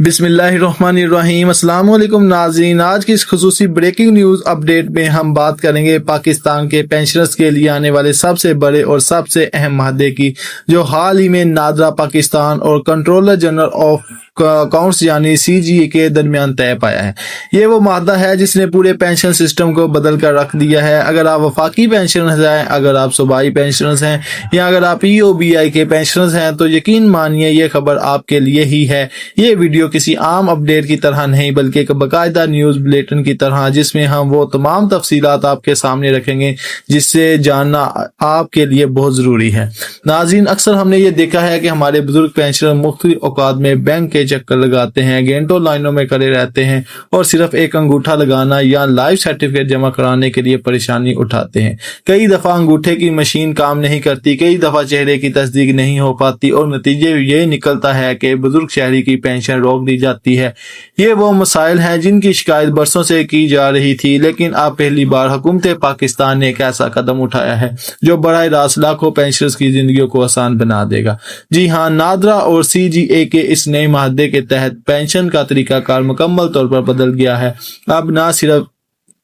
बिस्मिल्लाहिर्रहमानिर्रहीम। अस्सलाम वालेकुम नाज़रीन, आज की इस खुसूसी ब्रेकिंग न्यूज़ अपडेट में हम बात करेंगे पाकिस्तान के पेंशनर्स के लिए आने वाले सबसे बड़े और सबसे अहम माहदे की, जो हाल ही में नादरा पाकिस्तान और कंट्रोलर जनरल ऑफ अकाउंट्स यानी CGA के दरमियान तय पाया है। ये वो माहदा है जिसने पूरे पेंशन सिस्टम को बदल कर रख दिया है। अगर आप वफाकी पेंशनर्स हैं, अगर आप सूबाई पेंशनर्स हैं या अगर आप EOBI के पेंशनर्स हैं तो यकीन मानिए ये खबर आपके लिए ही है। ये वीडियो किसी आम अपडेट की तरह नहीं बल्कि एक बाकायदा न्यूज़ बुलेटिन की तरह, जिसमें हम वो तमाम तफसीलात आपके सामने रखेंगे जिससे जानना आपके लिए बहुत ज़रूरी है। नाज़रीन, अक्सर हमने ये देखा है कि हमारे बुजुर्ग पेंशनर मुख्तलिफ औकात में बैंक के चक्कर लगाते हैं, घंटों लाइनों में खड़े रहते हैं और सिर्फ एक अंगूठा लगाना या लाइफ सर्टिफिकेट जमा कराने के लिए परेशानी उठाते हैं। कई दफ़ा अंगूठे की मशीन काम नहीं करती, कई दफ़ा चेहरे की तस्दीक नहीं हो पाती और नतीजे ये निकलता है कि बुजुर्ग शहरी की पेंशन रोक दी जाती है। ये वो मसाइल हैं जिनकी शिकायत बरसों से की जा रही थी, लेकिन अब पहली बार हुकूमत पाकिस्तान ने एक ऐसा कदम उठाया है जो बराह रास्त लाखों पेंशनर्स की जिंदगी को आसान बना देगा। जी हाँ, नादरा और CGA के इस नए माहदे के तहत पेंशन का तरीकाकार मुकम्मल तौर पर बदल गया है। अब ना सिर्फ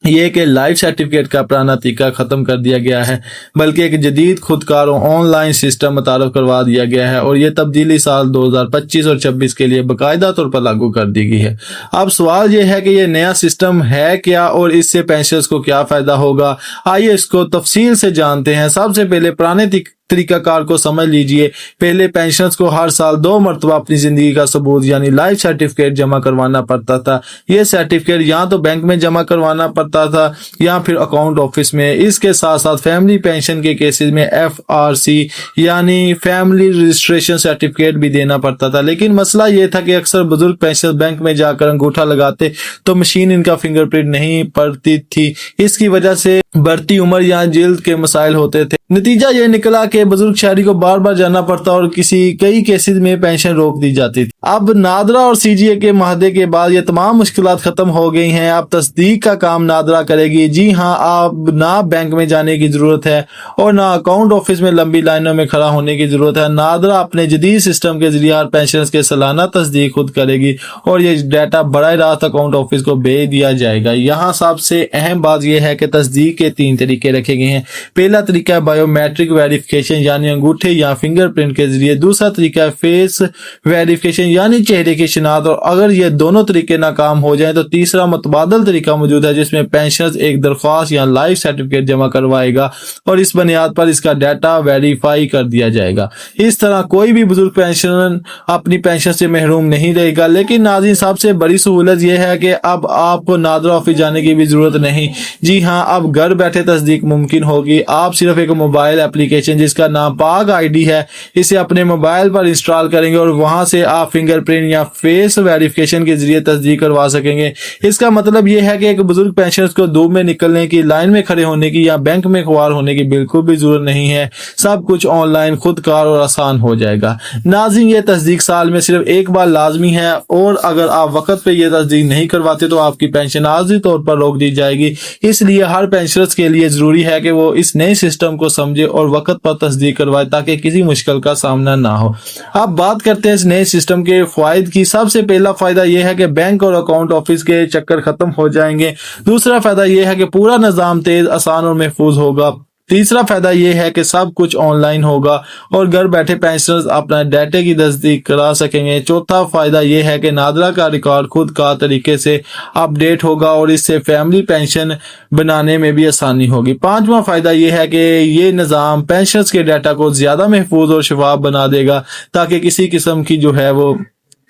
ये कि लाइफ सर्टिफिकेट का पुराना तरीका खत्म कर दिया गया है, बल्कि एक जदीद खुदकार ऑनलाइन सिस्टम मुतारफ करवा दिया गया है और ये तब्दीली साल 2025 और 26 के लिए बाकायदा तौर पर लागू कर दी गई है। अब सवाल ये है कि ये नया सिस्टम है क्या और इससे पेंशनर्स को क्या फायदा होगा। आइए इसको तफसील से जानते हैं। सबसे पहले पुराने तरीकाकार को समझ लीजिए। पहले पेंशनर्स को हर साल 2 मरतबा अपनी जिंदगी का सबूत यानी लाइफ सर्टिफिकेट जमा करवाना पड़ता था। ये सर्टिफिकेट या तो बैंक में जमा करवाना पड़ता था या फिर अकाउंट ऑफिस में। इसके साथ साथ फैमिली पेंशन के केसेस में FRC यानी फैमिली रजिस्ट्रेशन सर्टिफिकेट भी देना पड़ता था। लेकिन मसला ये था कि अक्सर बुजुर्ग पेंशनर्स बैंक में जाकर अंगूठा लगाते तो मशीन इनका फिंगरप्रिंट नहीं पड़ती थी। इसकी वजह से बढ़ती उम्र या जिल्द के मसाइल होते थे। नतीजा ये निकला कि बुजुर्ग शहरी को बार बार जाना पड़ता और कई केसेस में पेंशन रोक दी जाती थी। अब नादरा और CGA के माहदे के बाद ये तमाम मुश्किलात खत्म हो गई हैं। अब तस्दीक का काम नादरा करेगी। जी हाँ, अब ना बैंक में जाने की जरूरत है और ना अकाउंट ऑफिस में लंबी लाइनों में खड़ा होने की जरूरत है। नादरा अपने जदीद सिस्टम के जरिए पेंशनर्स के सालाना तस्दीक खुद करेगी और ये डाटा बराह रास्त अकाउंट ऑफिस को भेज दिया जाएगा। यहाँ सबसे अहम बात यह है कि तस्दीक के 3 तरीके रखे गए हैं। पहला तरीका बायोमेट्रिक वेरिफिकेशन यानी अंगूठे या फिंगरप्रिंट के जरिए। दूसरा तरीका फेस वेरिफिकेशन यानी चेहरे की शिनाख्त, और अगर ये दोनों तरीके नाकाम हो जाएं तो तीसरा मुतबादल तरीका मौजूद है जिसमें पेंशनर्स एक दरख्वास्त या लाइफ सर्टिफिकेट जमा करवाएगा और इस बुनियाद पर इसका डाटा वेरीफाई कर दिया जाएगा। इस तरह कोई भी बुजुर्ग पेंशनर अपनी पेंशन से महरूम नहीं रहेगा। लेकिन नाज़रीन, सबसे बड़ी सहूलत यह है कि अब आपको नादरा ऑफिस जाने की भी जरूरत नहीं। जी हाँ, अब घर बैठे तस्दीक मुमकिन होगी। आप सिर्फ एक मोबाइल एप्लीकेशन जिसका नाम पाक ID है, इसे अपने मोबाइल पर इंस्टॉल करेंगे और वहां से आप फिंगरप्रिंट या फेस वेरिफिकेशन के जरिए तस्दीक करवा सकेंगे। इसका मतलब यह है कि एक बुजुर्ग पेंशनर्स को धूप में निकलने की, लाइन में खड़े होने की या बैंक में खुआर होने की बिल्कुल भी जरूरत नहीं है। सब कुछ ऑनलाइन, खुदकार और आसान हो जाएगा। नाज़रीन, ये तस्दीक साल में सिर्फ एक बार लाजमी है और अगर आप वक्त पे ये तस्दीक नहीं करवाते तो आपकी पेंशन आर्जी तौर पर रोक दी जाएगी। इसलिए हर पेंशनर्स के लिए जरूरी है कि वो इस नए सिस्टम को समझे और वक्त पर तस्दीक करवाए ताकि किसी मुश्किल का सामना ना हो। अब बात करते हैं इस नए सिस्टम के फायदे की। सबसे पहला फायदा यह है कि बैंक और अकाउंट ऑफिस के चक्कर खत्म हो जाएंगे। दूसरा फायदा यह है कि पूरा निजाम तेज, आसान और महफूज होगा। तीसरा फायदा यह है कि सब कुछ ऑनलाइन होगा और घर बैठे पेंशनर्स अपना डाटा की तस्दीक करा सकेंगे। चौथा फायदा यह है कि नादरा का रिकॉर्ड खुद का तरीके से अपडेट होगा और इससे फैमिली पेंशन बनाने में भी आसानी होगी। पांचवा फायदा यह है कि ये निज़ाम पेंशनर्स के डाटा को ज्यादा महफूज और शफाफ बना देगा ताकि किसी किस्म की जो है वो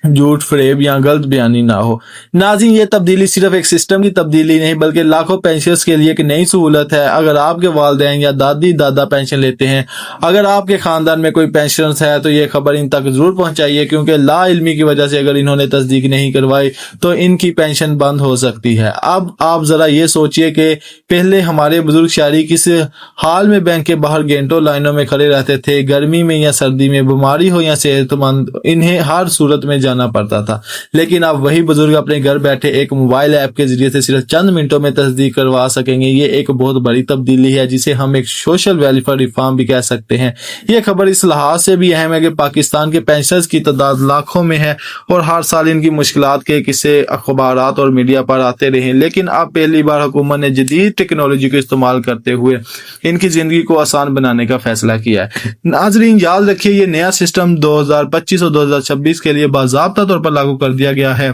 झूठ, फरेब या गलत बयानी ना हो। नाज़रीन, ये तब्दीली सिर्फ एक सिस्टम की तब्दीली नहीं बल्कि लाखों पेंशनर्स के लिए एक नई सहूलत है। अगर आपके वालिदैन या दादी दादा पेंशन लेते हैं, अगर आपके खानदान में कोई पेंशनर्स है तो ये खबर इन तक जरूर पहुंचाइए, क्योंकि ला इल्मी की वजह से अगर इन्होंने तस्दीक नहीं करवाई तो इनकी पेंशन बंद हो सकती है। अब आप जरा ये सोचिए कि पहले हमारे बुजुर्ग शहरी किस हाल में बैंक के बाहर घंटों लाइनों में खड़े रहते थे। गर्मी में या सर्दी में, बीमारी हो या सेहतमंद, इन्हें हर सूरत में जाना جانا پڑتا تھا، لیکن اب وہی بزرگ اپنے گھر بیٹھے ایک موبائل ایپ کے ذریعے سے صرف چند منٹوں میں تصدیق کروا سکیں گے۔ یہ ایک بہت بڑی تبدیلی ہے جسے ہم ایک سوشل ویلفیئر ریفارم بھی کہہ سکتے ہیں۔ یہ خبر اس لحاظ سے بھی اہم ہے کہ پاکستان کے پینشنرز کی تعداد لاکھوں میں ہے اور ہر سال ان کی مشکلات کے قصے اخبارات اور میڈیا پر آتے رہے، لیکن اب پہلی بار حکومت نے جدید ٹیکنالوجی کو استعمال کرتے ہوئے ان کی زندگی کو آسان بنانے کا فیصلہ کیا ہے۔ ناظرین یاد رکھیے یہ نیا سسٹم 2025 اور 2026 کے لیے باضابطہ طور پر لاگو کر دیا گیا ہے۔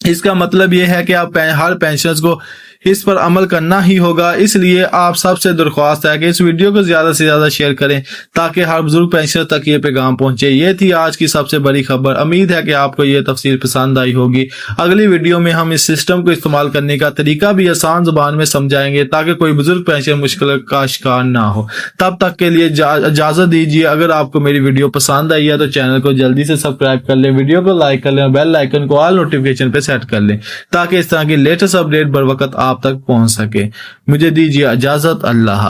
اس کا مطلب یہ ہے کہ آپ ہر پینشنرز کو اس پر عمل کرنا ہی ہوگا، اس لیے آپ سب سے درخواست ہے کہ اس ویڈیو کو زیادہ سے زیادہ شیئر کریں تاکہ ہر بزرگ پینشنر تک یہ پیغام پہنچے۔ یہ تھی آج کی سب سے بڑی خبر۔ امید ہے کہ آپ کو یہ تفصیل پسند آئی ہوگی۔ اگلی ویڈیو میں ہم اس سسٹم کو استعمال کرنے کا طریقہ بھی آسان زبان میں سمجھائیں گے تاکہ کوئی بزرگ پینشنر مشکل کا شکار نہ ہو۔ تب تک کے لیے اجازت دیجیے۔ اگر آپ کو میری ویڈیو پسند آئی ہے تو چینل کو جلدی سے سبسکرائب کر لیں، ویڈیو کو لائک کر لیں اور بیل آئیکن کو آل نوٹیفیکیشن پہ سیٹ کر لیں تاکہ اس طرح کی لیٹسٹ اپڈیٹ بر وقت آپ تک پہنچ سکے۔ مجھے دیجیے اجازت۔ اللہ